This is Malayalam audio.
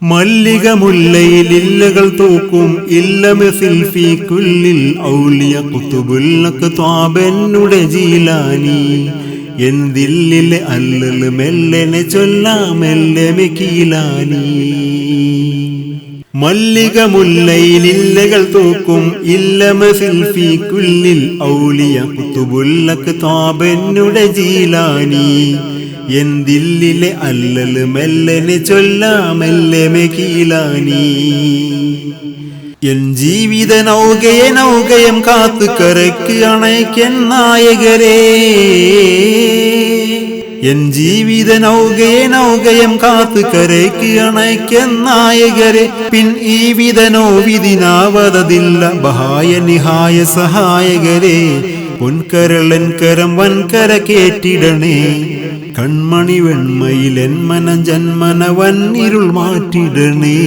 മല്ലിക മുല്ലയിൽ ഇല്ലകൾ തൂക്കും ഇല്ലമസിൽ ഫീ കുല്ലിൽ ഔലിയ ഖുതുബുൽ അഖ്താബെന്നുടെ ജീലാനി എന്തില്ലിലെ അല്ലൽ മെല്ലനെ ചൊല്ലാമെല്ലെ മെക്കീലാനി. മല്ലിക മുല്ലയിൽ ഇല്ലകൾ തൂക്കും ഇല്ലമസിൽ ഫീ കുല്ലിൽ ഔലിയ ഖുതുബുൽ അഖ്താബെന്നുടെ ജീലാനി എന്തില്ലിലെ അല്ലൽ മെല്ലനെ ചൊല്ലാമെല്ലെ മെക്കീലാനി. എൻ ജീവിത നൗകയം കാത്തു കരക്ക് അണയ്ക്കൻ നായകരേ. എൻ ജീവിത നൗകയം കാത്തു കരക്ക് അണയ്ക്കൻ നായകരെ. പിൻ ഈ വിധനോ വിധിനാവതതില്ല ബഹായ നിഹായ സഹായകരെ. പൊൻകരളൻ കരം വൻകര കേറ്റിടണേ. കൺമണി വെണ്മയിൽ എൻ മനം ജന്മന വന്നിരുൾ മാറ്റിടണേ.